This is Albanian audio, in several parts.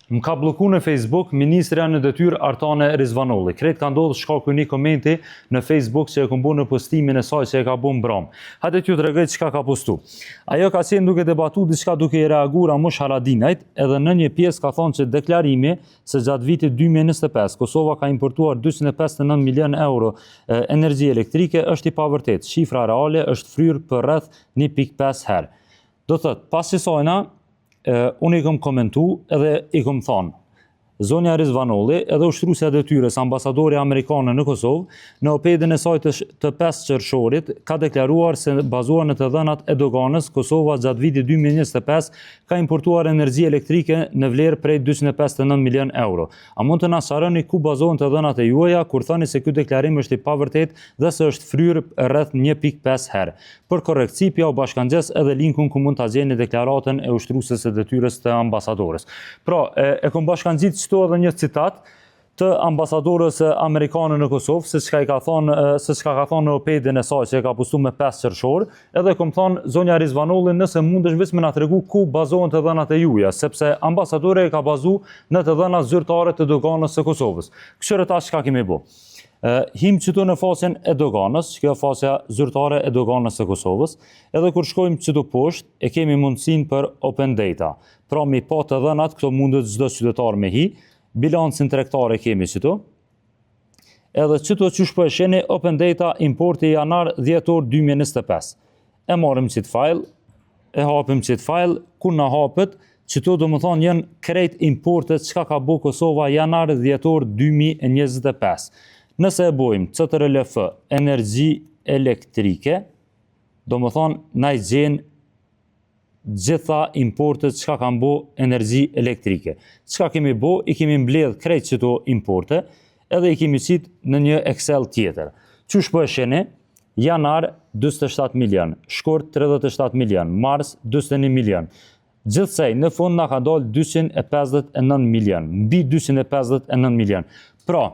Më ka bloku në Facebook ministrja në detyrë Artane Rizvanolli. Kretë ka ndodhë shkaku një komenti në Facebook që e këmbu në postimin e saj që e ka bu në bram. Hajde t'ju të regret qka ka postu. Ajo ka qenë duke debatu diçka duke i reagur Ramush Haradinajt, edhe në një pjesë ka thonë që deklarimi se gjatë vitit 2025 Kosova ka importuar 259 milion euro energji elektrike është i pavërtet. Shifra reale është fryrë për rreth 1.5 herë. Do thëtë, pas që sajna, unë i kom komentu edhe i kom thonë, zonja Rizvanolli edhe ushtrusja detyres ambasadori amerikane në Kosovë, në opedin e saj të 5 qershorit, ka deklaruar se bazuar në të dhënat e doganës, Kosova gjatë vitit 2025 ka importuar energji elektrike në vlerë prej 259 milion euro. A mund të na sharoni ku bazohen të dhënat e juaja, kur thoni se ky deklarim është i pavërtet dhe se është fryrë rreth 1.5 herë. Për korrektësi, pja u bashkangjes edhe linkun ku mund ta gjeni deklaratën e ushtrusës së detyrës të ambasadores. Pra, e kom bashkangjit qëto edhe një citat të ambasadorës amerikane në Kosovë, se çka ka thonë në opedin e saj që e ka postu me 5 qershor, edhe kom thonë zonja Rizvanolli nëse mundesh vetëm na tregu ku bazohen të dhënat e juaja, sepse ambasadori e ka bazu në të dhënat zyrtare të doganës së Kosovës. Këshire tash çka kemi bu? Him qëtu në fasin e doganës, kjo fasja zyrtare e doganës së Kosovës, edhe kur shkojmë qëtu poshtë, e kemi mundësin për open data. Pra mi pa të dhënat, këto mundet çdo qytetar me hi, bilancin tregtare kemi qëtu, edhe qëtu që shpo e sheni open data importi janar 10 2025. E marim qëtë file, e hapim qëtë file, kur në hapët, qëtu do më thonë jenë krejt importet qka ka bo Kosova janar 10 2025. Nëse e bojmë CTRLF energji elektrike, do më thonë na i gjenë gjitha importet qka kanë bo energji elektrike. Qka kemi bo, i kemi mbledh krejt qëto importe, edhe i kemi qitë në një Excel tjetër. Qush po e sheni? Janar 27 milion, shkort 37 milion, mars 21 milion. Gjithsej, në fund na ka dalë 259 milion, mbi 259 milion. Pra,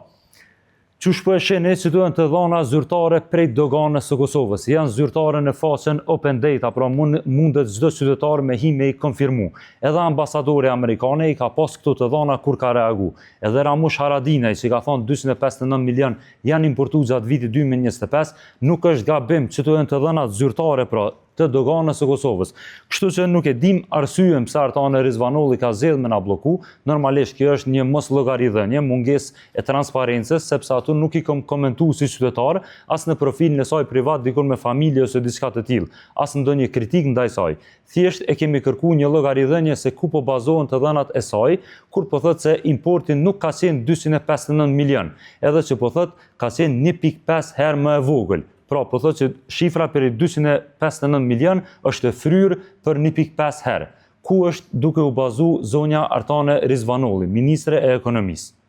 qush po e sheni që duhen të dhana zyrtare prej doganës së Kosovës. Janë zyrtare në faqen open data, pra mundet çdo qytetar me hi me i konfirmu. Edhe ambasadori amerikane i ka pas këto të dhana kur ka reagu. Edhe Ramush Haradinaj që ka thonë 259 milion janë importu gjatë vitit 2025, nuk është gabim që duhen të dhana zyrtare pra të doganës së Kosovës. Kështu që nuk e dim arsyem pse Artane Rizvanolli ka zgjedhur me na bloku, normalisht kjo është një mos llogaridhënie, mungesë e transparencës, sepse aty nuk i kom komentuar si qytetar, as në profilin e saj privat dikur me familje ose diçka të tillë, as ndonjë kritik ndaj saj. Thjesht e kemi kërkuar një llogaridhënie se ku po bazohen të dhënat e saj, kur po thotë se importi nuk ka qenë 259 milion, edhe që po thotë ka qenë 1.5 herë më e vogël. Pra, po thotë që shifra për 259 milion është fryrë për 1.5 herë. Ku është duke u bazu zonja Artane Rizvanolli, ministre e ekonomisë?